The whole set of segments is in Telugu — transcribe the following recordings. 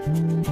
యేసే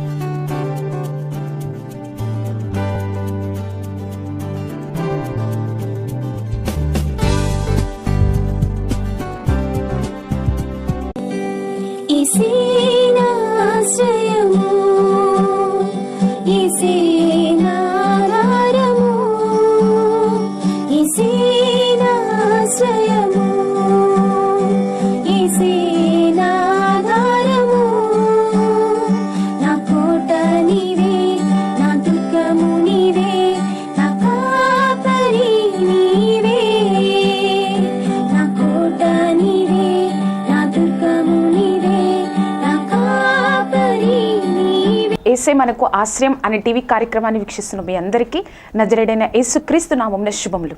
మనకు ఆశ్రయం అనే టీవీ కార్యక్రమాన్ని వీక్షిస్తున్న మీ అందరికీ నజరేయుడైన యేసుక్రీస్తు నామమున శుభములు.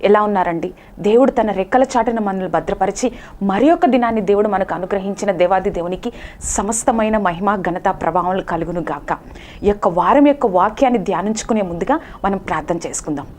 ఎలా ఉన్నారండి? దేవుడు తన రెక్కల చాటున మనల్ని భద్రపరిచి మరి ఒక దినాన్ని దేవుడు మనకు అనుగ్రహించిన దేవాది దేవునికి సమస్తమైన మహిమ ఘనత ప్రభావాలు కలుగును గాక. ఈ యొక్క వారం యొక్క వాక్యాన్ని ధ్యానించుకునే ముందుగా మనం ప్రార్థన చేసుకుందాం.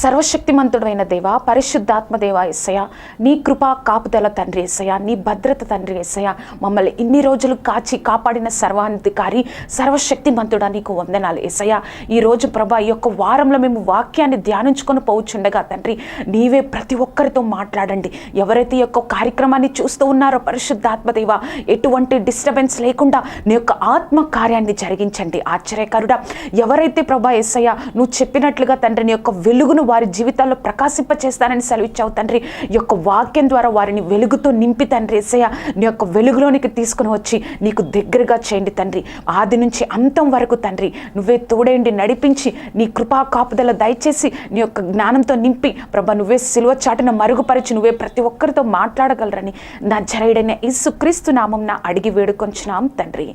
సర్వశక్తిమంతుడైన దేవ, పరిశుద్ధాత్మ దేవ యేసయ్య, నీ కృపా కాపుదల తండ్రి యేసయ్య, నీ భద్రత తండ్రి యేసయ్య, మమ్మల్ని ఇన్ని రోజులు కాచి కాపాడిన సర్వాధికారి సర్వశక్తిమంతుడా నీకు వందనాలు యేసయ్య. ఈరోజు ప్రభా ఈ యొక్క వారంలో మేము వాక్యాన్ని ధ్యానించుకొని పోవచ్చుండగా తండ్రి నీవే ప్రతి ఒక్కరితో మాట్లాడండి. ఎవరైతే ఈ యొక్క కార్యక్రమాన్ని చూస్తూ ఉన్నారో పరిశుద్ధాత్మ దేవ, ఎటువంటి డిస్టర్బెన్స్ లేకుండా నీ యొక్క ఆత్మ కార్యాన్ని జరిగించండి. ఆశ్చర్యకరుడా, ఎవరైతే ప్రభా యేసయ్య నువ్వు చెప్పినట్లుగా తండ్రి నీ యొక్క వెలుగును వారి జీవితాల్లో ప్రకాశింపచేస్తానని సెలవిచ్చావు తండ్రి. ఈ యొక్క వాక్యం ద్వారా వారిని వెలుగుతో నింపి తండ్రి యేసయ్య నీ యొక్క వెలుగులోనికి తీసుకుని వచ్చి నీకు దగ్గరగా చేయండి తండ్రి. ఆది నుంచి అంతం వరకు తండ్రి నువ్వే తోడేండి నడిపించి నీ కృపా కాపుదల దయచేసి నీ యొక్క జ్ఞానంతో నింపి ప్రభా నువ్వే సిలువ చాటున మరుగుపరిచి నువ్వే ప్రతి ఒక్కరితో మాట్లాడగలరని నజరేయుడైన యేసుక్రీస్తు నామమున అడిగి వేడుకొంచున్నాం తండ్రి.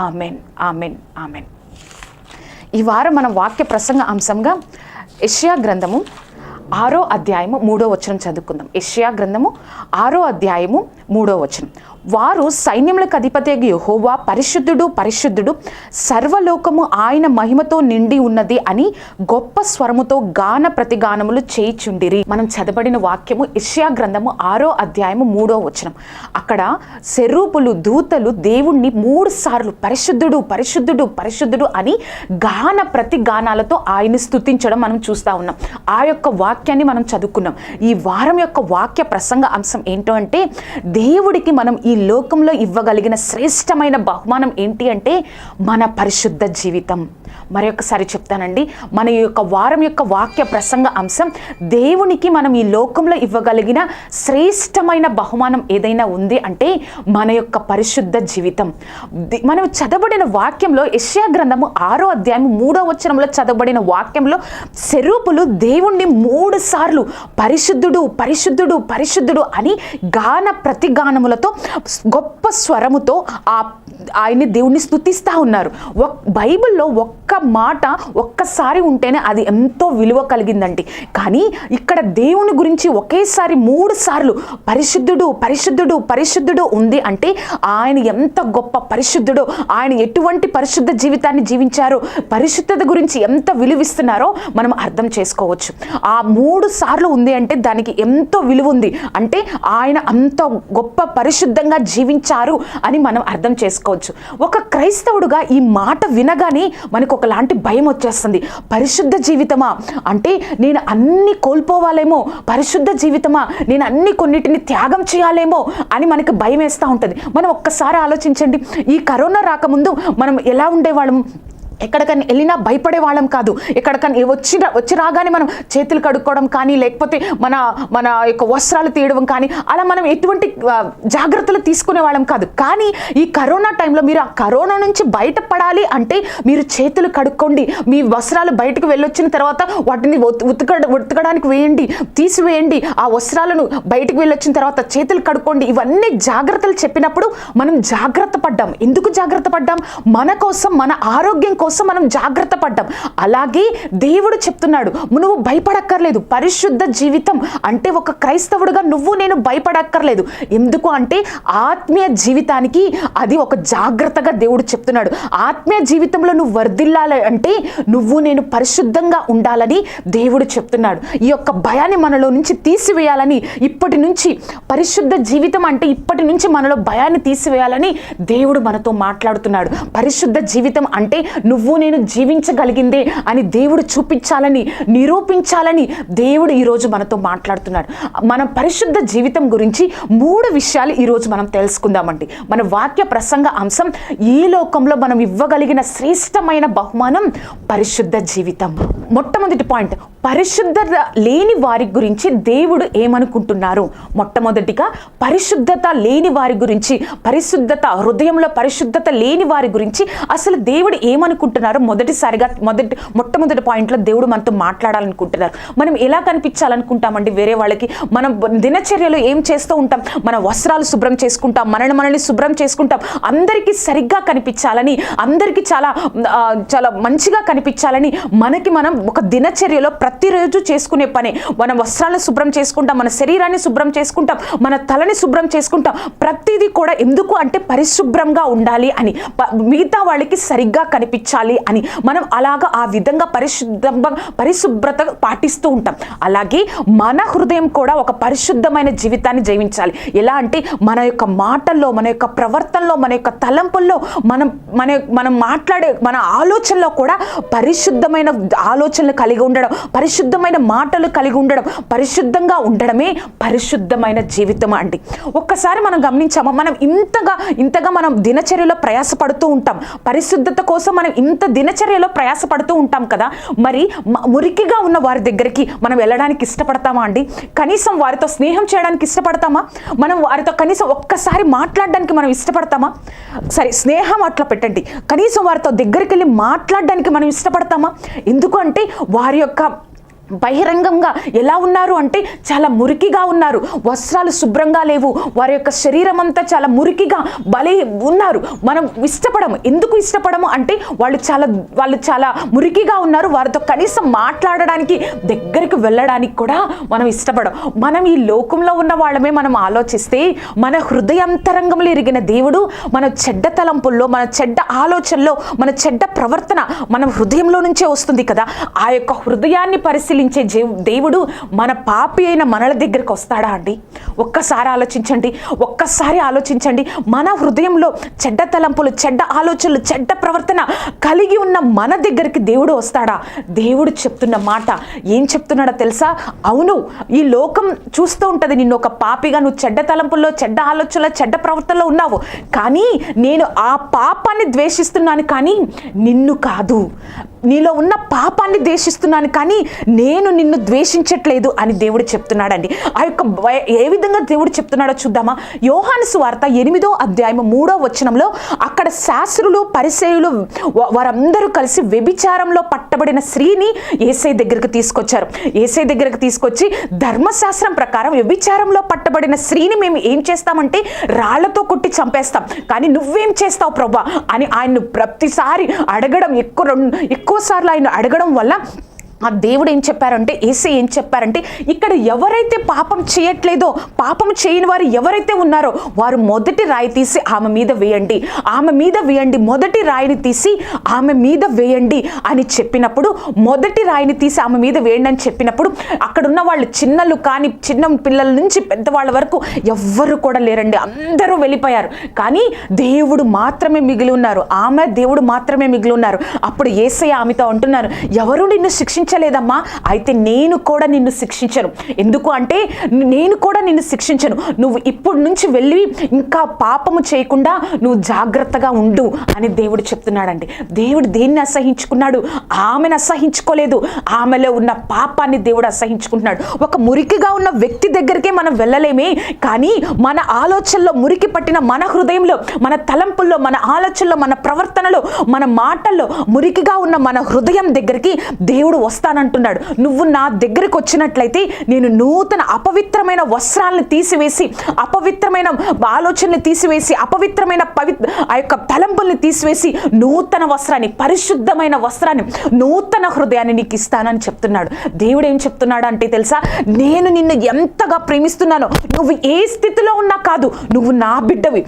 Amen, amen, amen. ఈ వారం మన వాక్య ప్రసంగ అంశంగా యెషయా గ్రంథము 6వ అధ్యాయము 3వ వచనం చదువుకుందాం. యెషయా గ్రంథము 6వ అధ్యాయము 3వ వచనం. వారు సైన్యములకు అధిపతియగు యెహోవా పరిశుద్ధుడు పరిశుద్ధుడు, సర్వలోకము ఆయన మహిమతో నిండి ఉన్నది అని గొప్ప స్వరముతో గాన ప్రతిగానములు చేయిచుండిరి. మనం చదవబడిన వాక్యము యెషయా గ్రంథము 6వ అధ్యాయము 3వ వచనం. అక్కడ సెరూపులు దూతలు దేవుణ్ణి 3 సార్లు పరిశుద్ధుడు పరిశుద్ధుడు పరిశుద్ధుడు అని గాన ప్రతిగానాలతో ఆయన్ని స్తుతించడం మనం చూస్తూ ఉన్నాం. ఆ యొక్క వాక్యాన్ని మనం చదువుకున్నాం. ఈ వారం యొక్క వాక్య ప్రసంగ అంశం ఏంటో అంటే, దేవుడికి మనం ఈ లోకంలో ఇవ్వగలిగిన శ్రేష్టమైన బహుమానం ఏంటి అంటే మన పరిశుద్ధ జీవితం. మరొకసారి చెప్తానండి, మన యొక్క వారం యొక్క వాక్య ప్రసంగ అంశం దేవునికి మనం ఈ లోకంలో ఇవ్వగలిగిన శ్రేష్టమైన బహుమానం ఏదైనా ఉంది అంటే మన యొక్క పరిశుద్ధ జీవితం. మనం చదవబడిన వాక్యంలో యెషయా గ్రంథము 6వ అధ్యాయం 3వ వచనంలో చదవబడిన వాక్యంలో సెరూపులు దేవుణ్ణి 3 సార్లు పరిశుద్ధుడు పరిశుద్ధుడు పరిశుద్ధుడు అని గాన ప్రతిగానములతో గొప్ప స్వరముతో ఆయన్ని దేవుణ్ణి స్తుతిస్తూ ఉన్నారు. బైబిల్లో ఒక్క మాట ఒక్కసారి ఉంటేనే అది ఎంతో విలువ కలిగిందండి. కానీ ఇక్కడ దేవుని గురించి ఒకేసారి 3 సార్లు పరిశుద్ధుడు పరిశుద్ధుడు పరిశుద్ధుడు ఉంది అంటే ఆయన ఎంత గొప్ప పరిశుద్ధుడో, ఆయన ఎటువంటి పరిశుద్ధ జీవితాన్ని జీవించారో, పరిశుద్ధత గురించి ఎంత విలువిస్తున్నారో మనం అర్థం చేసుకోవచ్చు. ఆ 3 సార్లు ఉంది అంటే దానికి ఎంతో విలువ ఉంది. అంటే ఆయన అంత గొప్ప పరిశుద్ధంగా జీవించారు అని మనం అర్థం చేసుకోవచ్చు. ఒక క్రైస్తవుడుగా ఈ మాట వినగానే మనకు ఒకలాంటి భయం వచ్చేస్తుంది. పరిశుద్ధ జీవితమా అంటే నేను అన్ని కోల్పోవాలేమో, పరిశుద్ధ జీవితమా నేను అన్ని కొన్నిటిని త్యాగం చేయాలేమో అని మనకు భయం వేస్తూ ఉంటుంది. మనం ఒక్కసారి ఆలోచించండి, ఈ కరోనా రాకముందు మనం ఎలా ఉండేవాళ్ళం? ఎక్కడికైనా వెళ్ళినా భయపడే వాళ్ళం కాదు. ఎక్కడికైనా వచ్చి రాగానే మనం చేతులు కడుక్కోవడం కానీ, లేకపోతే మన యొక్క వస్త్రాలు తీయడం కానీ, అలా మనం ఎటువంటి జాగ్రత్తలు తీసుకునే వాళ్ళం కాదు. కానీ ఈ కరోనా టైంలో మీరు ఆ కరోనా నుంచి బయటపడాలి అంటే మీరు చేతులు కడుక్కోండి. మీ వస్త్రాలు బయటకు వెళ్ళొచ్చిన తర్వాత వాటిని ఉతకడానికి వేయండి, తీసివేయండి. ఆ వస్త్రాలను బయటకు వెళ్ళొచ్చిన తర్వాత చేతులు కడుక్కోండి. ఇవన్నీ జాగ్రత్తలు చెప్పినప్పుడు మనం జాగ్రత్త పడ్డాం. ఎందుకు జాగ్రత్త పడ్డాం? మన కోసం, మన ఆరోగ్యం కోసం కోసం మనం జాగ్రత్త పడ్డాం. అలాగే దేవుడు చెప్తున్నాడు, నువ్వు భయపడక్కర్లేదు. పరిశుద్ధ జీవితం అంటే ఒక క్రైస్తవుడిగా నేను భయపడక్కర్లేదు. ఎందుకు అంటే ఆత్మీయ జీవితానికి అది ఒక జాగ్రత్తగా దేవుడు చెప్తున్నాడు. ఆత్మీయ జీవితంలో నువ్వు వర్ధిల్లాలి అంటే నేను పరిశుద్ధంగా ఉండాలని దేవుడు చెప్తున్నాడు. ఈ యొక్క భయాన్ని మనలో నుంచి తీసివేయాలని, ఇప్పటి నుంచి పరిశుద్ధ జీవితం అంటే ఇప్పటి నుంచి మనలో భయాన్ని తీసివేయాలని దేవుడు మనతో మాట్లాడుతున్నాడు. పరిశుద్ధ జీవితం అంటే నేను జీవించగలిగిందే అని దేవుడు చూపించాలని, నిరూపించాలని దేవుడు ఈరోజు మనతో మాట్లాడుతున్నాడు. మనం పరిశుద్ధ జీవితం గురించి 3 విషయాలు ఈరోజు మనం తెలుసుకుందామండి. మన వాక్య ప్రసంగ అంశం, ఈ లోకంలో మనం ఇవ్వగలిగిన శ్రేష్టమైన బహుమానం పరిశుద్ధ జీవితం. మొట్టమొదటి పాయింట్, పరిశుద్ధత లేని వారి గురించి దేవుడు ఏమనుకుంటున్నారు. మొట్టమొదటిగా పరిశుద్ధత లేని వారి గురించి, హృదయంలో పరిశుద్ధత లేని వారి గురించి అసలు దేవుడు ఏమనుకుంటున్నారు. మొట్టమొదటి పాయింట్లో దేవుడు మనతో మాట్లాడాలనుకుంటున్నారు. మనం ఎలా కనిపించాలనుకుంటామండి వేరే వాళ్ళకి? మనం దినచర్యలో ఏం చేస్తూ ఉంటాం? మన వస్త్రాలు శుభ్రం చేసుకుంటాం, మనల్ని శుభ్రం చేసుకుంటాం, అందరికీ సరిగ్గా కనిపించాలని, అందరికీ చాలా చాలా మంచిగా కనిపించాలని మనం ఒక దినచర్యలో ప్రతిరోజు చేసుకునే పని. మన వస్త్రాలను శుభ్రం చేసుకుంటాం, మన శరీరాన్ని శుభ్రం చేసుకుంటాం, మన తలని శుభ్రం చేసుకుంటాం. ప్రతిదీ కూడా ఎందుకు అంటే పరిశుభ్రంగా ఉండాలి అని, మిగతా వాళ్ళకి సరిగ్గా కనిపించాలి అని మనం అలాగా ఆ విధంగా పరిశుభ్రత పాటిస్తూ ఉంటాం. అలాగే మన హృదయం కూడా ఒక పరిశుద్ధమైన జీవితాన్ని జీవించాలి. ఎలా అంటే మన యొక్క మాటల్లో, మన యొక్క ప్రవర్తనలో, మన యొక్క తలంపుల్లో, మనం మాట్లాడే మన ఆలోచనలో కూడా పరిశుద్ధమైన ఆలోచనలు కలిగి ఉండడం, పరిశుద్ధమైన మాటలు కలిగి ఉండడం, పరిశుద్ధంగా ఉండడమే పరిశుద్ధమైన జీవితం అండి. ఒక్కసారి మనం గమనించామా, మనం ఇంతగా మనం దినచర్యలో ప్రయాసపడుతూ ఉంటాం, పరిశుద్ధత కోసం మనం ఇంత దినచర్యలో ప్రయాసపడుతూ ఉంటాం కదా. మరి మురికిగా ఉన్న వారి దగ్గరికి మనం వెళ్ళడానికి ఇష్టపడతామా అండి? కనీసం వారితో స్నేహం చేయడానికి ఇష్టపడతామా? మనం వారితో కనీసం ఒక్కసారి మాట్లాడడానికి మనం ఇష్టపడతామా? సరే, స్నేహం అట్లా పెట్టండి, కనీసం వారితో దగ్గరికి వెళ్ళి మాట్లాడడానికి మనం ఇష్టపడతామా? ఎందుకు అంటే వారి యొక్క బహిరంగంగా ఎలా ఉన్నారు అంటే చాలా మురికిగా ఉన్నారు, వస్త్రాలు శుభ్రంగా లేవు, వారి యొక్క శరీరం అంతా చాలా మురికిగా ఉన్నారు. మనం ఇష్టపడము. ఎందుకు ఇష్టపడము అంటే వాళ్ళు చాలా మురికిగా ఉన్నారు, వారితో కనీసం మాట్లాడడానికి, దగ్గరికి వెళ్ళడానికి కూడా మనం ఇష్టపడం. మనం ఈ లోకంలో ఉన్న వాళ్ళమే మనం ఆలోచిస్తే, మన హృదయాంతరంగంలో ఎరిగిన దేవుడు మన చెడ్డ తలంపుల్లో, మన చెడ్డ ఆలోచనలో, మన చెడ్డ ప్రవర్తన మన హృదయంలో నుంచే వస్తుంది కదా. ఆ యొక్క హృదయాన్ని పరిశీలించే దేవుడు మన పాపి అయిన మనల దగ్గరికి వస్తాడా అండి? ఒక్కసారి ఆలోచించండి. మన హృదయంలో చెడ్డ తలంపులు, చెడ్డ ఆలోచనలు, చెడ్డ ప్రవర్తన కలిగి ఉన్న మన దగ్గరికి దేవుడు వస్తాడా? దేవుడు చెప్తున్న మాట ఏం చెప్తున్నాడో తెలుసా? అవును, ఈ లోకం చూస్తూ ఉంటుంది నిన్ను ఒక పాపిగా, నువ్వు చెడ్డ తలంపుల్లో, చెడ్డ ఆలోచనలో, చెడ్డ ప్రవర్తనలో ఉన్నావు, కానీ నేను ఆ పాపాన్ని ద్వేషిస్తున్నాను కానీ నిన్ను కాదు. నీలో ఉన్న పాపాన్ని ద్వేషిస్తున్నాను కానీ నేను నిన్ను ద్వేషించట్లేదు అని దేవుడు చెప్తున్నాడండి. ఆ యొక్క ఏ విధంగా దేవుడు చెప్తున్నాడో చూద్దామా? యోహాను సువార్త 8వ అధ్యాయం 3వ వచనంలో, అక్కడ శాస్త్రులు, పరిసయ్యులు వారందరూ కలిసి వ్యభిచారంలో పట్టబడిన స్త్రీని యేసయ్య దగ్గరికి తీసుకొచ్చారు. యేసయ్య దగ్గరికి తీసుకొచ్చి, ధర్మశాస్త్రం ప్రకారం వ్యభిచారంలో పట్టబడిన స్త్రీని మేము ఏం చేస్తామంటే రాళ్లతో కొట్టి చంపేస్తాం, కానీ నువ్వేం చేస్తావు ప్రభువా అని ఆయన్ను ప్రతిసారి అడగడం, ఎక్కువసార్లు ఆయన అడగడం వల్ల ఆ దేవుడు ఏం చెప్పారంటే, యేసయ్య ఏం చెప్పారంటే, ఇక్కడ ఎవరైతే పాపం చేయట్లేదో, పాపం చేయని వారు ఎవరైతే ఉన్నారో వారు మొదటి రాయి తీసి ఆమె మీద వేయండి, మొదటి రాయిని తీసి ఆమె మీద వేయండి అని చెప్పినప్పుడు, మొదటి రాయిని తీసి ఆమె మీద వేయండి అని చెప్పినప్పుడు, అక్కడున్న వాళ్ళు చిన్నలు కానీ, చిన్న పిల్లల నుంచి పెద్దవాళ్ళ వరకు ఎవ్వరు కూడా లేరండి, అందరూ వెళ్ళిపోయారు. కానీ దేవుడు మాత్రమే మిగిలి ఉన్నారు, దేవుడు మాత్రమే మిగిలి ఉన్నారు. అప్పుడు యేసయ్య ఆమెతో అంటున్నారు, ఎవరు నిన్ను శిక్షించలేదమ్మా, అయితే నేను కూడా నిన్ను శిక్షించను. ఎందుకు అంటే నేను కూడా నిన్ను శిక్షించను, నువ్వు ఇప్పుడు నుంచి వెళ్ళి ఇంకా పాపము చేయకుండా నువ్వు జాగ్రత్తగా ఉండు అని దేవుడు చెప్తున్నాడండి. దేవుడు దేన్ని అసహించుకున్నాడు? ఆమెను అసహించుకోలేదు, ఆమెలో ఉన్న పాపాన్ని దేవుడు అసహించుకుంటున్నాడు. ఒక మురికిగా ఉన్న వ్యక్తి దగ్గరికే మనం వెళ్ళలేమే, కానీ మన ఆలోచనలో మురికి పట్టిన మన హృదయంలో, మన తలంపుల్లో, మన ఆలోచనలో, మన ప్రవర్తనలో, మన మాటల్లో మురికిగా ఉన్న మన హృదయం దగ్గరికి దేవుడు వస్తానంటున్నాడు. నువ్వు నా దగ్గరికి వచ్చినట్లయితే నేను నూతన అపవిత్రమైన వస్త్రాలను తీసివేసి, అపవిత్రమైన ఆలోచనలు తీసివేసి, అపవిత్రమైన ఆ యొక్క తలంపుల్ని తీసివేసి నూతన వస్త్రాన్ని, పరిశుద్ధమైన వస్త్రాన్ని, నూతన హృదయాన్ని నీకు ఇస్తానని చెప్తున్నాడు. దేవుడు ఏం చెప్తున్నాడు అంటే తెలుసా, నేను నిన్ను ఎంతగా ప్రేమిస్తున్నానో, నువ్వు ఏ స్థితిలో ఉన్నా కాదు, నువ్వు నా బిడ్డవి.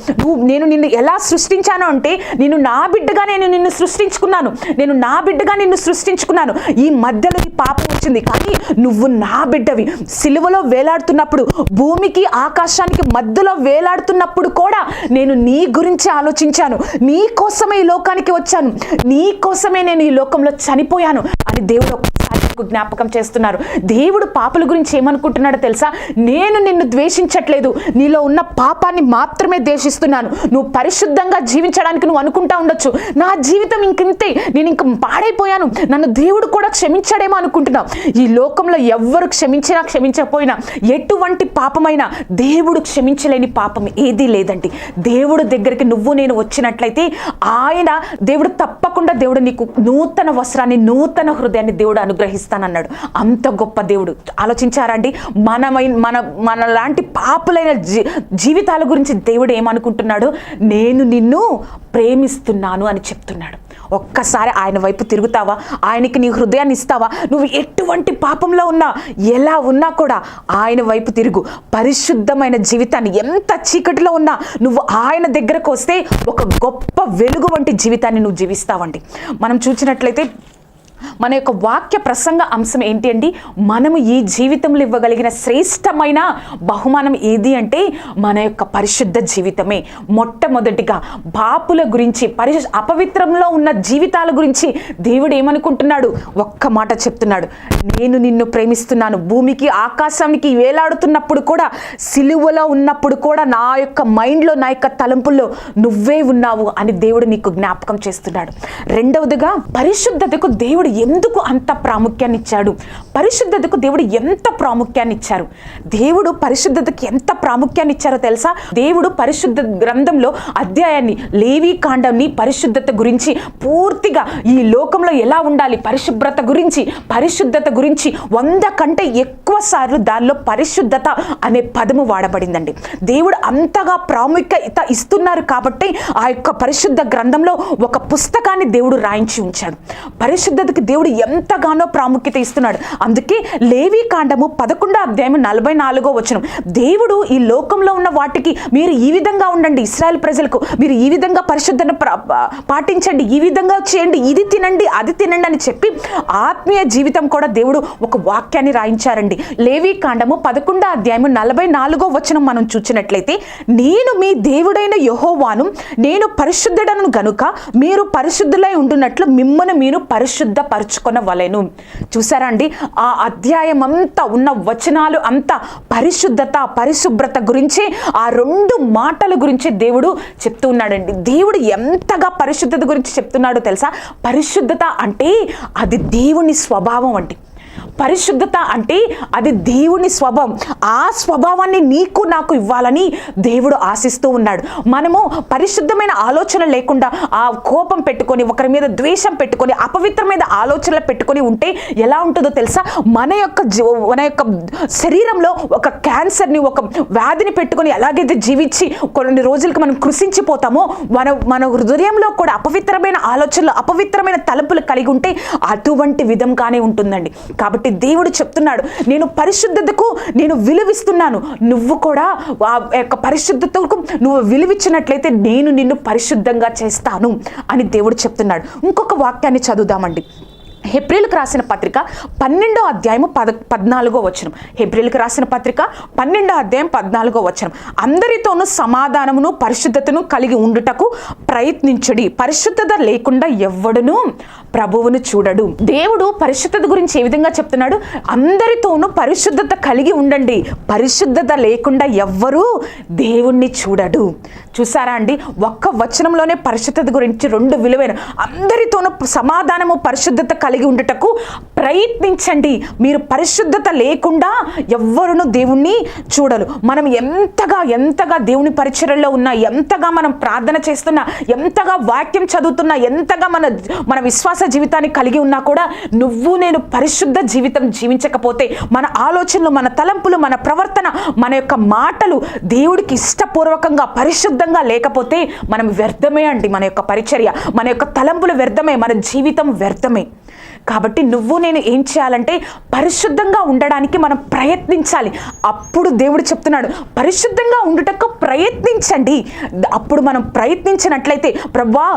నేను నిన్ను ఎలా సృష్టించాను అంటే, నేను నా బిడ్డగా నిన్ను సృష్టించుకున్నాను, నేను నా బిడ్డగా నిన్ను సృష్టించుకున్నాను. ఈ మధ్యలో ఈ పాపం వచ్చింది, కానీ నువ్వు నా బిడ్డవి. సిలువలో వేలాడుతున్నప్పుడు, భూమికి ఆకాశానికి మధ్యలో వేలాడుతున్నప్పుడు కూడా నేను నీ గురించి ఆలోచించాను, నీ కోసమే ఈ లోకానికి వచ్చాను, నీ కోసమే నేను ఈ లోకంలో చనిపోయాను అని దేవుడు ఒకసారి జ్ఞాపకం చేస్తున్నారు. దేవుడు పాపుల గురించి ఏమనుకుంటున్నాడో తెలుసా, నేను నిన్ను ద్వేషించట్లేదు, నీలో ఉన్న పాపాన్ని మాత్రమే ద్వేషిస్తున్నాను. నువ్వు పరిశుద్ధంగా జీవించడానికి నువ్వు అనుకుంటా ఉండొచ్చు, నా జీవితం ఇంకింతే, నేను ఇంక పాడైపోయాను, నన్ను దేవుడు కూడా క్షమించాడేమో అనుకుంటున్నావు. ఈ లోకంలో ఎవ్వరు క్షమించినా క్షమించకపోయినా, ఎటువంటి పాపమైనా దేవుడు క్షమించలేని పాపం ఏదీ లేదండి. దేవుడు దగ్గరికి నువ్వు నేను వచ్చినట్లయితే దేవుడు తప్పకుండా దేవుడు నీకు నూతన వస్త్రాన్ని, నూతన హృదయాన్ని దేవుడు అనుగ్రహిస్తానన్నాడు. అంత గొప్ప దేవుడు. ఆలోచించారండి, మన లాంటి పాపులైన జీవితాల గురించి దేవుడు ఏమనుకుంటున్నాడు, నేను నిన్ను ప్రేమిస్తున్నాను అని చెప్తున్నాడు. ఒక్కసారి ఆయన వైపు తిరుగుతావా, ఆయనకి నీ హృదయాన్ని ఇస్తావా? నువ్వు ఎటువంటి పాపంలో ఉన్నా, ఎలా ఉన్నా కూడా ఆయన వైపు తిరుగు. పరిశుద్ధమైన జీవితాన్ని, ఎంత చీకటిలో ఉన్నా నువ్వు ఆయన దగ్గరకు వస్తే ఒక గొప్ప వెలుగు వంటి జీవితాన్ని నువ్వు జీవిస్తావండి. మనం చూసినట్లయితే మన యొక్క వాక్య ప్రసంగ అంశం ఏంటి అండి, మనము ఈ జీవితంలో ఇవ్వగలిగిన శ్రేష్టమైన బహుమానం ఏది అంటే మన యొక్క పరిశుద్ధ జీవితమే. మొట్టమొదటిగా పాపుల గురించి, అపవిత్రంలో ఉన్న జీవితాల గురించి దేవుడు ఏమనుకుంటున్నాడు, ఒక్క మాట చెప్తున్నాడు, నేను నిన్ను ప్రేమిస్తున్నాను. భూమికి ఆకాశానికి వేలాడుతున్నప్పుడు కూడా, సిలువలో ఉన్నప్పుడు కూడా నా యొక్క మైండ్లో, నా యొక్క తలంపుల్లో నువ్వే ఉన్నావు అని దేవుడు నీకు జ్ఞాపకం చేస్తున్నాడు. రెండవదిగా, పరిశుద్ధతకు దేవుడు ఎందుకు అంత ప్రాముఖ్యాన్ని ఇచ్చాడు? పరిశుద్ధతకు దేవుడు ఎంత ప్రాముఖ్యాన్ని ఇచ్చారు? దేవుడు పరిశుద్ధతకి ఎంత ప్రాముఖ్యాన్ని ఇచ్చారో తెలుసా? దేవుడు పరిశుద్ధ గ్రంథంలో అధ్యాయాన్ని, లేవీ కాండాన్ని పరిశుద్ధత గురించి పూర్తిగా, ఈ లోకంలో ఎలా ఉండాలి, పరిశుభ్రత గురించి, పరిశుద్ధత గురించి 100 కంటే ఎక్కువ సార్లు దానిలో పరిశుద్ధత అనే పదము వాడబడిందండి. దేవుడు అంతగా ప్రాముఖ్యత ఇస్తున్నారు కాబట్టి ఆ యొక్క పరిశుద్ధ గ్రంథంలో ఒక పుస్తకాన్ని దేవుడు రాయించి ఉంచాడు. పరిశుద్ధతకి దేవుడు ఎంతగానో ప్రాముఖ్యత ఇస్తున్నాడు. అందుకే లేవీ కాండము 11వ అధ్యాయం 44వ వచనం, దేవుడు ఈ లోకంలో ఉన్న వాటికి మీరు ఈ విధంగా ఉండండి, ఇశ్రాయేల్ ప్రజలకు మీరు ఈ విధంగా పరిశుద్ధత పాటించండి, ఈ విధంగా చేయండి, ఇది తినండి, అది తినండి అని చెప్పి ఆత్మీయ జీవితం కూడా దేవుడు ఒక వాక్యాన్ని రాయించారండి. లేవీ కాండము 11వ అధ్యాయం 44వ వచనం మనం చూసినట్లయితే, నేను మీ దేవుడైన యెహోవాను, నేను పరిశుద్ధుడను గనుక మీరు పరిశుద్ధులై ఉండునట్లు మిమ్మల్ని మీరు పరిశుద్ధ పరుచుకొనవలెను. చూసారా అండి, ఆ అధ్యాయం అంతా ఉన్న వచనాలు అంతా పరిశుద్ధత, పరిశుభ్రత గురించి, ఆ 2 మాటల గురించి దేవుడు చెప్తూ ఉన్నాడండి. దేవుడు ఎంతగా పరిశుద్ధత గురించి చెప్తున్నాడో తెలుసా? పరిశుద్ధత అంటే అది దేవుని స్వభావం అండి. పరిశుద్ధత అంటే అది దేవుని స్వభావం. ఆ స్వభావాన్ని నీకు నాకు ఇవ్వాలని దేవుడు ఆశిస్తూ ఉన్నాడు. మనము పరిశుద్ధమైన ఆలోచన లేకుండా ఆ కోపం పెట్టుకొని, ఒకరి మీద ద్వేషం పెట్టుకొని, అపవిత్రమైన ఆలోచనలు పెట్టుకొని ఉంటే ఎలా ఉంటుందో తెలుసా? మన యొక్క శరీరంలో ఒక క్యాన్సర్ని, ఒక వ్యాధిని పెట్టుకొని ఎలాగైతే జీవించి కొన్ని రోజులకి మనం కృషించిపోతామో, మన హృదయంలో కూడా అపవిత్రమైన ఆలోచనలు, అపవిత్రమైన తలుపులు కలిగి ఉంటే అటువంటి విధంగానే ఉంటుందండి. కాబట్టి దేవుడు చెప్తున్నాడు, నేను పరిశుద్ధతకు నేను విలువిస్తున్నాను, నువ్వు కూడా ఆ యొక్క పరిశుద్ధతకు నువ్వు విలువిచ్చినట్లయితే నేను నిన్ను పరిశుద్ధంగా చేస్తాను అని దేవుడు చెప్తున్నాడు. ఇంకొక వాక్యాన్ని చదువుదామండి. హెబ్రీయులకు రాసిన పత్రిక 12వ అధ్యాయము 14వ వచనం. హెబ్రీయులకు రాసిన పత్రిక 12వ అధ్యాయం 14వ వచనం, అందరితోనూ సమాధానమును పరిశుద్ధతను కలిగి ఉండుటకు ప్రయత్నించుడి, పరిశుద్ధత లేకుండా ఎవ్వడును ప్రభువును చూడడు. దేవుడు పరిశుద్ధత గురించి ఏ విధంగా చెప్తున్నాడు? అందరితోనూ పరిశుద్ధత కలిగి ఉండండి, పరిశుద్ధత లేకుండా ఎవ్వరూ దేవుణ్ణి చూడడు. చూసారా అండి, ఒక్క వచనంలోనే పరిశుద్ధత గురించి 2 విలువైన, అందరితోనూ సమాధానము, పరిశుద్ధత కలిగి ఉండుటకు ప్రయత్నించండి. మీరు పరిశుద్ధత లేకుండా ఎవ్వరును దేవుణ్ణి చూడరు. మనం ఎంతగా దేవుని పరిచర్యలో ఉన్నా, ఎంతగా మనం ప్రార్థన చేస్తున్నా, ఎంతగా వాక్యం చదువుతున్నా, ఎంతగా మన విశ్వాస జీవితాన్ని కలిగి ఉన్నా కూడా నువ్వు నేను పరిశుద్ధ జీవితం జీవించకపోతే మన ఆలోచనలు, మన తలంపులు, మన ప్రవర్తన, మన యొక్క మాటలు దేవుడికి ఇష్టపూర్వకంగా పరిశుద్ధంగా లేకపోతే మనం వ్యర్థమే అండి. మన యొక్క పరిచర్య, మన యొక్క తలంపులు వ్యర్థమే, మన జీవితం వ్యర్థమే. కాబట్టి నువ్వు నేను ఏం చేయాలంటే పరిశుద్ధంగా ఉండడానికి మనం ప్రయత్నించాలి. అప్పుడు దేవుడు చెప్తున్నాడు, పరిశుద్ధంగా ఉండుటకు ప్రయత్నించండి. అప్పుడు మనం ప్రయత్నించినట్లయితే, ప్రభువా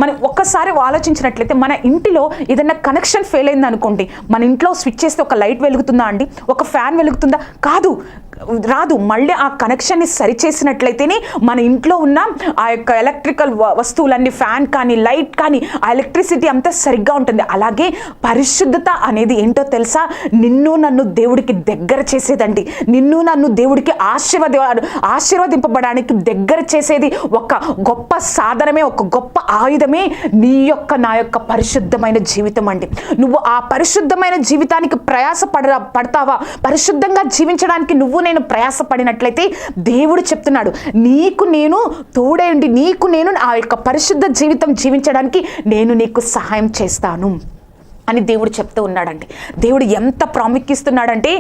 మనం ఒక్కసారి ఆలోచించినట్లయితే, మన ఇంటిలో ఏదైనా కనెక్షన్ ఫెయిల్ అయింది అనుకోండి, మన ఇంట్లో స్విచ్ చేస్తే ఒక లైట్ వెలుగుతుందా అండి? ఒక ఫ్యాన్ వెలుగుతుందా? రాదు. మళ్ళీ ఆ కనెక్షన్ని సరిచేసినట్లయితేనే మన ఇంట్లో ఉన్న ఆ యొక్క ఎలక్ట్రికల్ వస్తువులన్నీ, ఫ్యాన్ కానీ, లైట్ కానీ, ఆ ఎలక్ట్రిసిటీ అంతా సరిగ్గా ఉంటుంది. అలాగే పరిశుద్ధత అనేది ఏంటో తెలుసా? నిన్ను నన్ను దేవుడికి దగ్గర చేసేదండి. నిన్ను నన్ను దేవుడికి ఆశీర్వదింపబడానికి దగ్గర చేసేది ఒక గొప్ప సాధనమే, ఒక గొప్ప ఆయుధమే నా యొక్క పరిశుద్ధమైన జీవితం అండి. నువ్వు ఆ పరిశుద్ధమైన జీవితానికి పడతావా? పరిశుద్ధంగా జీవించడానికి నువ్వు నేను ప్రయాసపడినట్లయితే దేవుడు చెప్తున్నాడు, నీకు నేను తోడేయండి, నీకు నేను ఆ యొక్క పరిశుద్ధ జీవితం జీవించడానికి నేను నీకు సహాయం చేస్తాను అని దేవుడు చెప్తూ ఉన్నాడండి. దేవుడు ఎంత ప్రాముఖ్యస్తున్నాడంటే,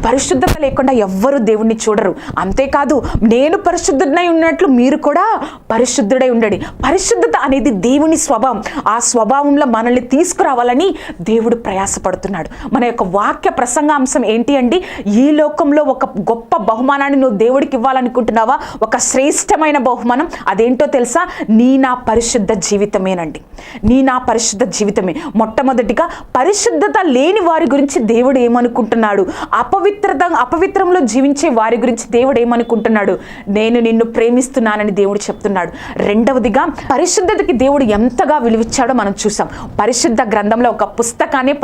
పరిశుద్ధత లేకుండా ఎవ్వరూ దేవుణ్ణి చూడరు. అంతేకాదు, నేను పరిశుద్ధుడై ఉన్నట్లు మీరు కూడా పరిశుద్ధుడై ఉండండి. పరిశుద్ధత అనేది దేవుని స్వభావం. ఆ స్వభావంలో మనల్ని తీసుకురావాలని దేవుడు ప్రయాసపడుతున్నాడు. మన యొక్క వాక్య ప్రసంగాంశం ఏంటి అండి? ఈ లోకంలో ఒక గొప్ప బహుమానాన్ని నువ్వు దేవుడికి ఇవ్వాలనుకుంటున్నావా? ఒక శ్రేష్టమైన బహుమానం అదేంటో తెలుసా? నా పరిశుద్ధ జీవితమేనండి. నా పరిశుద్ధ జీవితమే. మొట్టమొదటిగా పరిశుద్ధత లేని వారి గురించి దేవుడు ఏమనుకుంటున్నాడు? అపవిత్రంలో జీవించే వారి గురించి దేవుడు ఏమనుకుంటున్నాడు? నేను నిన్ను ప్రేమిస్తున్నానని దేవుడు చెప్తున్నాడు. రెండవదిగా, పరిశుద్ధతకి దేవుడు ఎంతగా విలువిచ్చాడో మనం చూసాం. పరిశుద్ధ గ్రంథంలో ఒక పుస్తకాన్ని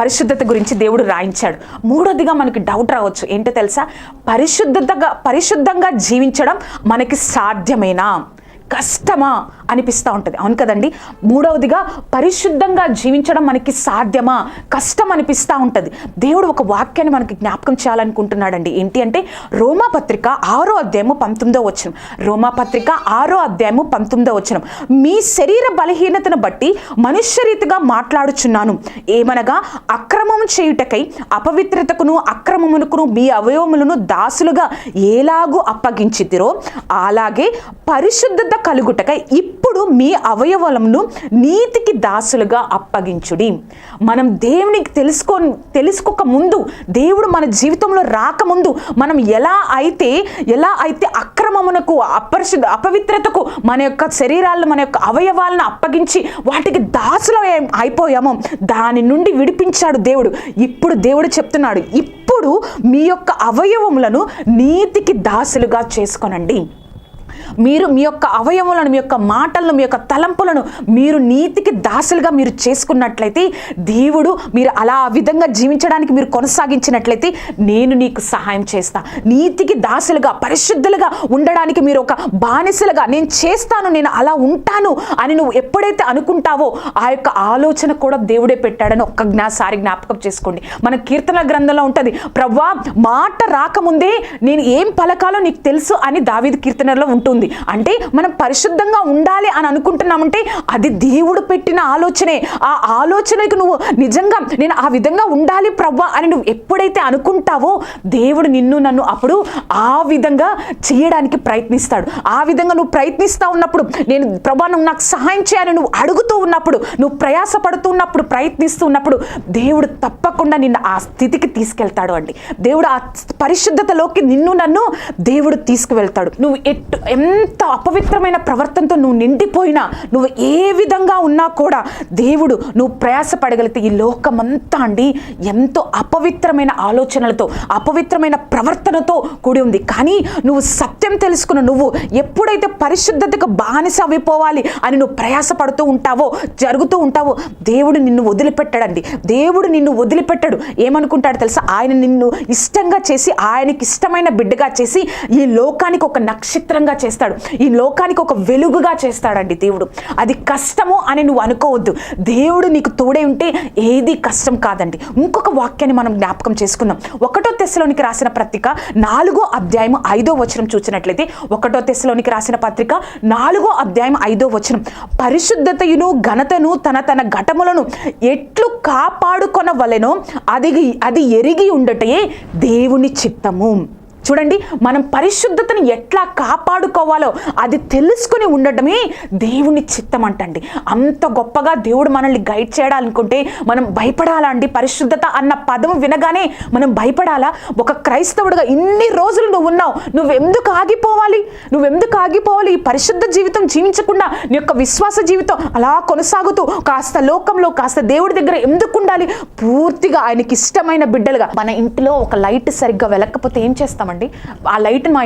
పరిశుద్ధత గురించి దేవుడు రాయించాడు. మూడవదిగా మనకి డౌట్ రావచ్చు, ఏంటో తెలుసా? పరిశుద్ధంగా జీవించడం మనకి సాధ్యమేనా, కష్టమా అనిపిస్తూ ఉంటుంది. అవును కదండి. మూడవదిగా, పరిశుద్ధంగా జీవించడం మనకి సాధ్యమా, కష్టం అనిపిస్తూ ఉంటుంది. దేవుడు ఒక వాక్యాన్ని మనకి జ్ఞాపకం చేయాలనుకుంటున్నాడండి. ఏంటి అంటే, రోమాపత్రిక 6వ అధ్యాయము 19వ వచనం. రోమాపత్రిక 6వ అధ్యాయము 19వ వచనం. మీ శరీర బలహీనతను బట్టి మనుష్యరీతిగా మాట్లాడుచున్నాను. ఏమనగా, అక్రమం చేయుటకై అపవిత్రతకును అక్రమమునకును మీ అవయవములను దాసులుగా ఎలాగూ అప్పగించితిరో, అలాగే పరిశుద్ధత కలుగుటకై ఇప్పుడు మీ అవయవములను నీతికి దాసులుగా అప్పగించుడి. మనం దేవునికి తెలుసుకోక ముందు, దేవుడు మన జీవితంలో రాకముందు మనం ఎలా అయితే అక్రమమునకు, అపవిత్రతకు మన యొక్క శరీరాలను, మన యొక్క అవయవాలను అప్పగించి వాటికి దాసులు అయిపోయామో, దాని నుండి విడిపించాడు దేవుడు. ఇప్పుడు దేవుడు చెప్తున్నాడు, ఇప్పుడు మీ యొక్క అవయవములను నీతికి దాసులుగా చేసుకొనండి. మీరు మీ యొక్క అవయవాలను, మీ యొక్క మాటలను, మీ యొక్క తలంపులను మీరు నీతికి దాసులుగా మీరు చేసుకున్నట్లయితే, దేవుడు మీరు అలా ఆ విధంగా జీవించడానికి మీరు కొనసాగించినట్లయితే నేను నీకు సహాయం చేస్తా. నీతికి దాసులుగా, పరిశుద్ధులుగా ఉండడానికి మీరు ఒక బానిసలుగా నేను చేస్తాను, నేను అలా ఉంటాను అని నువ్వు ఎప్పుడైతే అనుకుంటావో, ఆ యొక్క ఆలోచన కూడా దేవుడే పెట్టాడని ఒక్కసారి జ్ఞాపకం చేసుకోండి. మన కీర్తన గ్రంథంలో ఉంటుంది, ప్రభువా మాట రాకముందే నేను ఏం పలకాలో నీకు తెలుసు అని దావీదు కీర్తనలో ఉంటుంది. అంటే మనం పరిశుద్ధంగా ఉండాలి అని అనుకుంటున్నామంటే అది దేవుడు పెట్టిన ఆలోచనే. ఆ ఆలోచనకు నువ్వు నిజంగా నేను ఆ విధంగా ఉండాలి ప్రభువా అని నువ్వు ఎప్పుడైతే అనుకుంటావో, దేవుడు నిన్ను నన్ను అప్పుడు ఆ విధంగా చేయడానికి ప్రయత్నిస్తాడు. ఆ విధంగా నువ్వు ప్రయత్నిస్తూ ఉన్నప్పుడు, నేను ప్రభువా నువ్వు నాకు సహాయం చేయాలని నువ్వు అడుగుతూ ఉన్నప్పుడు, నువ్వు ప్రయాసపడుతూ ఉన్నప్పుడు, ప్రయత్నిస్తూ ఉన్నప్పుడు దేవుడు తప్పకుండా నిన్ను ఆ స్థితికి తీసుకెళ్తాడు అండి. దేవుడు ఆ పరిశుద్ధతలోకి నిన్ను నన్ను దేవుడు తీసుకువెళ్తాడు. నువ్వు ఎంత అపవిత్రమైన ప్రవర్తనతో నువ్వు నిండిపోయినా, నువ్వు ఏ విధంగా ఉన్నా కూడా దేవుడు, నువ్వు ప్రయాసపడగలిగితే ఈ లోకమంతా అండి ఎంతో అపవిత్రమైన ఆలోచనలతో, అపవిత్రమైన ప్రవర్తనతో కూడి ఉంది. కానీ నువ్వు సత్యం తెలుసుకున్న నువ్వు ఎప్పుడైతే పరిశుద్ధతకు బానిస అయిపోవాలి అని నువ్వు ప్రయాసపడుతూ ఉంటావో, జరుగుతూ ఉంటావో, దేవుడు నిన్ను వదిలిపెట్టాడండి. దేవుడు నిన్ను వదిలిపెట్టాడు. ఏమనుకుంటాడు తెలుసా? ఆయన నిన్ను ఇష్టంగా చేసి, ఆయనకి ఇష్టమైన బిడ్డగా చేసి, ఈ లోకానికి ఒక నక్షత్రంగా చేస్తాడు, ఈ లోకానికి ఒక వెలుగుగా చేస్తాడండి దేవుడు. అది కష్టము అని నువ్వు అనుకోవద్దు. దేవుడు నీకు తోడే ఉంటే ఏది కష్టం కాదండి. ఇంకొక వాక్యాన్ని మనం జ్ఞాపకం చేసుకుందాం. 1 తెస్సలోనికి రాసిన పత్రిక 4వ అధ్యాయం 5వ వచనం చూసినట్లయితే, 1 తెస్సలోనికి రాసిన పత్రిక 4వ అధ్యాయం 5వ వచనం, పరిశుద్ధతయును ఘనతను తన తన ఘటములను ఎట్లు కాపాడుకొనవలెనో అది ఎరిగి ఉండటే దేవుని చిత్తము. చూడండి, మనం పరిశుద్ధతను ఎట్లా కాపాడుకోవాలో అది తెలుసుకుని ఉండటమే దేవుని చిత్తం అంటండి. అంత గొప్పగా దేవుడు మనల్ని గైడ్ చేయాలనుకుంటే మనం భయపడాలా అండి? పరిశుద్ధత అన్న పదం వినగానే మనం భయపడాలా? ఒక క్రైస్తవుడిగా ఇన్ని రోజులు నువ్వు ఉన్నావు, నువ్వెందుకు ఆగిపోవాలి? ఈ పరిశుద్ధ జీవితం జీవించకుండా నీ యొక్క విశ్వాస జీవితం అలా కొనసాగుతూ కాస్త లోకంలో కాస్త దేవుడి దగ్గర ఎందుకు ఉండాలి? పూర్తిగా ఆయనకి ఇష్టమైన బిడ్డలుగా. మన ఇంటిలో ఒక లైట్ సరిగ్గా వెలకపోతే ఏం చేస్తామండి? ఆ లైట్ మా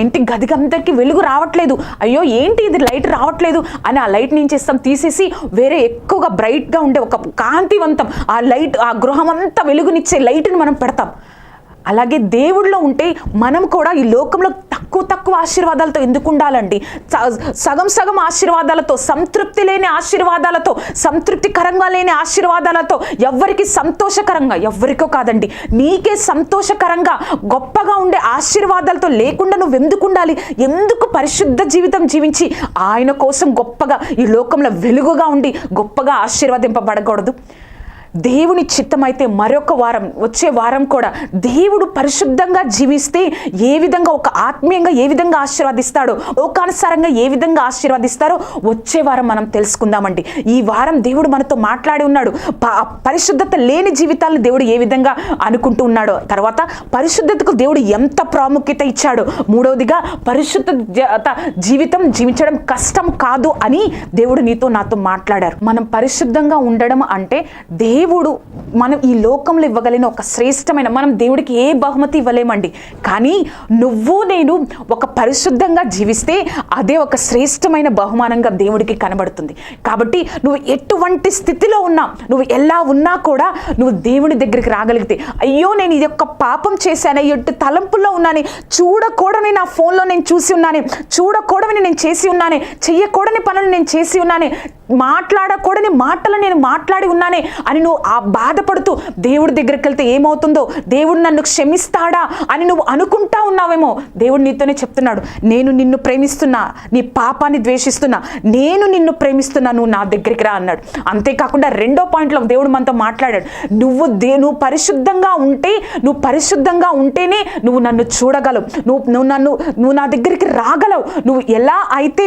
ఇంటి గదికి అందరికి వెలుగు రావట్లేదు, అయ్యో ఏంటి ఇది లైట్ రావట్లేదు అని ఆ లైట్ ఏం చేస్తాం? తీసేసి వేరే ఎక్కువగా బ్రైట్గా ఉండే ఒక కాంతివంతం ఆ లైట్, ఆ గృహం అంతా వెలుగునిచ్చే లైట్ని మనం పెడతాం. అలాగే దేవుడిలో ఉంటే మనం కూడా ఈ లోకంలో తక్కువ ఆశీర్వాదాలతో ఎందుకు ఉండాలండి? సగం ఆశీర్వాదాలతో, సంతృప్తి లేని ఆశీర్వాదాలతో, సంతృప్తికరంగా లేని ఆశీర్వాదాలతో, ఎవరికి సంతోషకరంగా, ఎవరికో కాదండి నీకే సంతోషకరంగా గొప్పగా ఉండే ఆశీర్వాదాలతో లేకుండా నువ్వు ఎందుకు ఉండాలి? ఎందుకు పరిశుద్ధ జీవితం జీవించి ఆయన కోసం గొప్పగా ఈ లోకంలో వెలుగుగా ఉండి గొప్పగా ఆశీర్వదింపబడకూడదు? దేవుని చిత్తమైతే మరొక వారం, వచ్చే వారం కూడా దేవుడు పరిశుద్ధంగా జీవిస్తే ఏ విధంగా ఒక ఆత్మీయంగా ఏ విధంగా ఆశీర్వదిస్తాడో, లోకానుసారంగా ఏ విధంగా ఆశీర్వదిస్తారో వచ్చే వారం మనం తెలుసుకుందామండి. ఈ వారం దేవుడు మనతో మాట్లాడి ఉన్నాడు. పరిశుద్ధత లేని జీవితాలను దేవుడు ఏ విధంగా అనుకుంటూ ఉన్నాడో, తర్వాత పరిశుద్ధతకు దేవుడు ఎంత ప్రాముఖ్యత ఇచ్చాడో, మూడవదిగా పరిశుద్ధ జీవితం జీవించడం కష్టం కాదు అని దేవుడు నీతో నాతో మాట్లాడారు. మనం పరిశుద్ధంగా ఉండడం అంటే దేవుడు మనం ఈ లోకంలో ఇవ్వగలిగిన ఒక శ్రేష్టమైన, మనం దేవుడికి ఏ బహుమతి ఇవ్వలేమండి, కానీ నువ్వు నేను ఒక పరిశుద్ధంగా జీవిస్తే అదే ఒక శ్రేష్టమైన బహుమానంగా దేవుడికి కనబడుతుంది. కాబట్టి నువ్వు ఎటువంటి స్థితిలో ఉన్నా, నువ్వు ఎలా ఉన్నా కూడా నువ్వు దేవుని దగ్గరికి రాగలిగితే, అయ్యో నేను ఇది ఒక పాపం చేశానే, ఎట్టు తలంపుల్లో ఉన్నానే, చూడకూడని నా ఫోన్లో నేను చూసి ఉన్నానే, చూడకూడని నేను చేసి ఉన్నానే, చెయ్యకూడని పనులు నేను చేసి ఉన్నానే, మాట్లాడకూడని మాటలు నేను మాట్లాడి ఉన్నానే అని నువ్వు ఆ బాధపడుతూ దేవుడి దగ్గరికి వెళ్తే ఏమవుతుందో, దేవుడు నన్ను క్షమిస్తాడా అని నువ్వు అనుకుంటా ఉన్నావేమో. దేవుడు నీతోనే చెప్తున్నాడు, నేను నిన్ను ప్రేమిస్తున్నా, నీ పాపాన్ని ద్వేషిస్తున్నా, నేను నిన్ను ప్రేమిస్తున్నా, నువ్వు నా దగ్గరికి రా అన్నాడు. అంతేకాకుండా 2వ పాయింట్లో దేవుడు మనతో మాట్లాడాడు, నువ్వు పరిశుద్ధంగా ఉంటే, నువ్వు పరిశుద్ధంగా ఉంటేనే నువ్వు నన్ను చూడగలవు, నువ్వు నా దగ్గరికి రాగలవు. నువ్వు ఎలా అయితే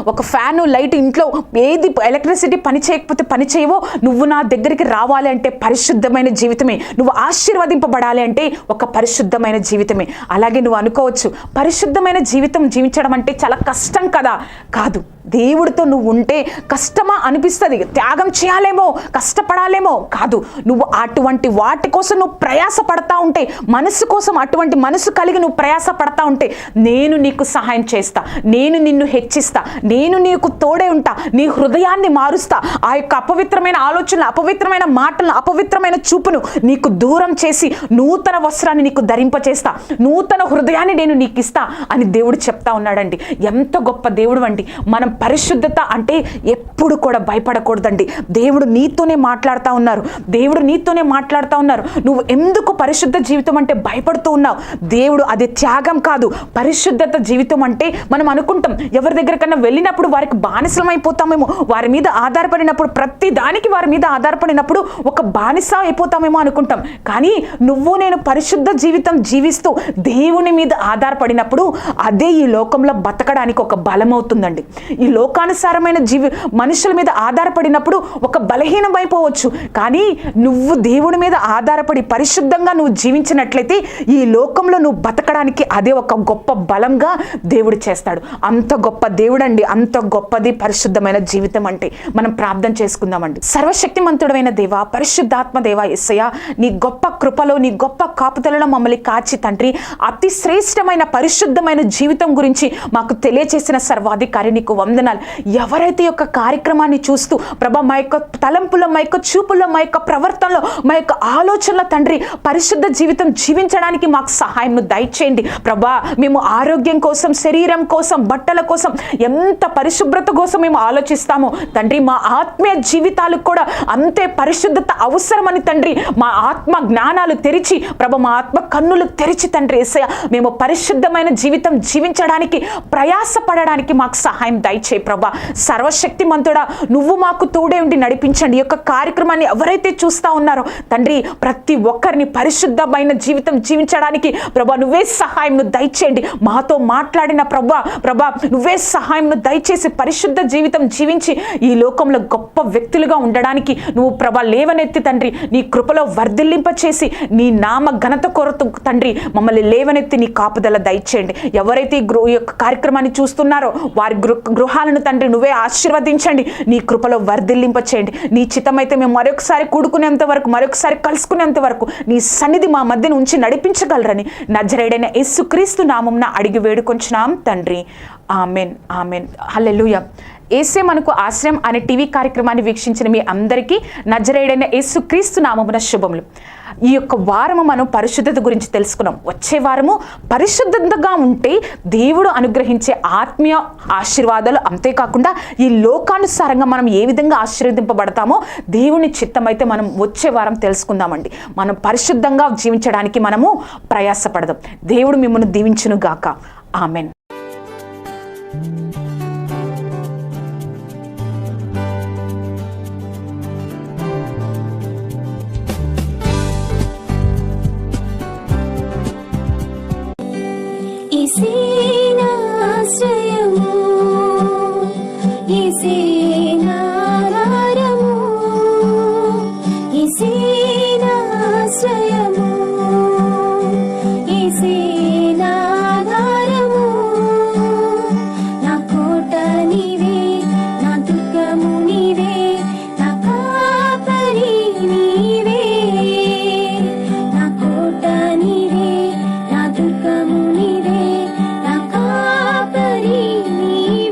ఒక ఫ్యాను, లైట్, ఇంట్లో ఏది ఎలక్ట్రిసిటీ పని చేయకపోతే పని చేయవో, నువ్వు నా దగ్గరికి రావాలి అంటే పరిశుద్ధమైన జీవితమే, నువ్వు ఆశీర్వదింపబడాలి అంటే ఒక పరిశుద్ధమైన జీవితమే. అలాగే నువ్వు అనుకోవచ్చు, పరిశుద్ధమైన జీవితం జీవించడం అంటే చాలా కష్టం కదా. కాదు, దేవుడితో నువ్వు ఉంటే కష్టమా అనిపిస్తుంది, త్యాగం చేయాలేమో, కష్టపడాలేమో. కాదు, నువ్వు అటువంటి వాటి కోసం నువ్వు ప్రయాస పడతా ఉంటే, మనసు కోసం అటువంటి మనసు కలిగి నువ్వు ప్రయాస పడతా ఉంటే నేను నీకు సహాయం చేస్తా, నేను నిన్ను హెచ్చిస్తా, నేను నీకు తోడే ఉంటా, నీ హృదయాన్ని మారుస్తా, ఆ యొక్క అపవిత్రమైన ఆలోచనలు, అపవిత్రమైన మాటలను, అపవిత్రమైన చూపును నీకు దూరం చేసి నూతన వస్త్రాన్ని నీకు ధరింపచేస్తా, నూతన హృదయాన్ని నేను నీకు ఇస్తా అని దేవుడు చెప్తా ఉన్నాడండి. ఎంత గొప్ప దేవుడు అండి. మనం పరిశుద్ధత అంటే ఎప్పుడు కూడా భయపడకూడదండి. దేవుడు నీతోనే మాట్లాడుతూ ఉన్నారు, నువ్వు ఎందుకు పరిశుద్ధ జీవితం అంటే భయపడుతూ ఉన్నావు? దేవుడు అది త్యాగం కాదు. పరిశుద్ధత జీవితం అంటే మనం అనుకుంటాం, ఎవరి దగ్గరకన్నా వెళ్ళినప్పుడు వారికి బానిసలమైపోతామేమో, వారి మీద ఆధారపడినప్పుడు, ప్రతి దానికి వారి మీద ఆధారపడినప్పుడు ఒక బానిస అయిపోతామేమో అనుకుంటాం. కానీ నువ్వు నేను పరిశుద్ధ జీవితం జీవిస్తూ దేవుని మీద ఆధారపడినప్పుడు అదే ఈ లోకంలో బతకడానికి ఒక బలం అవుతుందండి. ఈ లోకానుసారమైన మనుషుల మీద ఆధారపడినప్పుడు ఒక బలహీనం అయిపోవచ్చు, కానీ నువ్వు దేవుడి మీద ఆధారపడి పరిశుద్ధంగా నువ్వు జీవించినట్లయితే ఈ లోకంలో నువ్వు బతకడానికి అదే ఒక గొప్ప బలంగా దేవుడు చేస్తాడు. అంత గొప్ప దేవుడు అండి, అంత గొప్పది పరిశుద్ధమైన జీవితం అంటే. మనం ప్రార్థన చేసుకుందామండి. సర్వశక్తిమంతుడైన దేవా, పరిశుద్ధాత్మ దేవా యేసయ్యా, నీ గొప్ప కృపలో, నీ గొప్ప కాపుదలలో మమ్మల్ని కాచి తండ్రి, అతి శ్రేష్టమైన పరిశుద్ధమైన జీవితం గురించి మాకు తెలియచేసిన సర్వాధికారి నీకు వందనాలు. ఎవరైతే ఈ యొక్క కార్యక్రమాన్ని చూస్తూ ప్రభా మా యొక్క తలంపులో, మా యొక్క చూపుల్లో, మా యొక్క ప్రవర్తనలో, మా యొక్క ఆలోచనలో తండ్రి పరిశుద్ధ జీవితం జీవించడానికి మాకు సహాయంను దయచేయండి ప్రభా. మేము ఆరోగ్యం కోసం, శరీరం కోసం, బట్టల కోసం, ఎంత పరిశుభ్రత కోసం మేము ఆలోచిస్తామో తండ్రి, మా ఆత్మీయ జీవితాలకు కూడా అంతే పరిశుద్ధత అవసరమని తండ్రి, మా ఆత్మ జ్ఞానాలు తెరిచి ప్రభా, మా ఆత్మ కన్నులు తెరిచి తండ్రి యేసయ్య మేము పరిశుద్ధమైన జీవితం జీవించడానికి ప్రయాసపడడానికి మాకు సహాయం దయచేయి ప్రభా. సర్వశక్తిమంతుడా, నువ్వు మాకు తోడే ఉండి నడిపించండి. ఈ యొక్క కార్యక్రమాన్ని ఎవరైతే చూస్తా ఉన్నారో తండ్రి, ప్రతి ఒక్కరిని పరిశుద్ధమైన జీవితం జీవించడానికి ప్రభా నువ్వే సహాయంను దయచేయండి. మాతో మాట్లాడిన ప్రభా నువ్వే సహాయంను దయచేసి పరిశుద్ధ జీవితం జీవించి ఈ లోకంలో గొప్ప వ్యక్తులుగా ఉండడానికి నువ్వు ప్రభా లేవనెత్తి తండ్రి నీ కృపలో వర్ధిల్లింప చేసి నీ నామ ఘనత కొరత తండ్రి మమ్మల్ని లేవనెత్తి నీ కాపుదల దయచేయండి. ఎవరైతే ఈ యొక్క కార్యక్రమాన్ని చూస్తున్నారో వారి గృహాలను తండ్రి నువ్వే ఆశీర్వదించండి, నీ కృపలో వర్ధిల్లింప చేయండి. నీ చిత్తమైతే మేము మరొకసారి కూడుకునేంత వరకు, మరొకసారి కలుసుకునేంత వరకు నీ సన్నిధి మా మధ్యన ఉంచి నడిపించగలరని నజరేయుడైన యేసుక్రీస్తు నామమున అడిగి వేడుకొంచున్నాం తండ్రి. ఆమెన్, ఆమెన్, హల్లెలూయా. యేసే మనకు ఆశ్రయం అనే టీవీ కార్యక్రమాన్ని వీక్షించిన మీ అందరికీ నజరేయుడైన యేసుక్రీస్తు నామమున శుభములు. ఈ యొక్క వారము మనం పరిశుద్ధత గురించి తెలుసుకున్నాం. వచ్చే వారము పరిశుద్ధంగా ఉంటే దేవుడు అనుగ్రహించే ఆత్మీయ ఆశీర్వాదాలు, అంతేకాకుండా ఈ లోకానుసారంగా మనం ఏ విధంగా ఆశీర్వదింపబడతామో దేవుని చిత్తమైతే మనం వచ్చే వారం తెలుసుకుందామండి. మనం పరిశుద్ధంగా జీవించడానికి మనము ప్రయాసపడదాం. దేవుడు మిమ్మల్ని దీవించును గాక. ఆమెన్.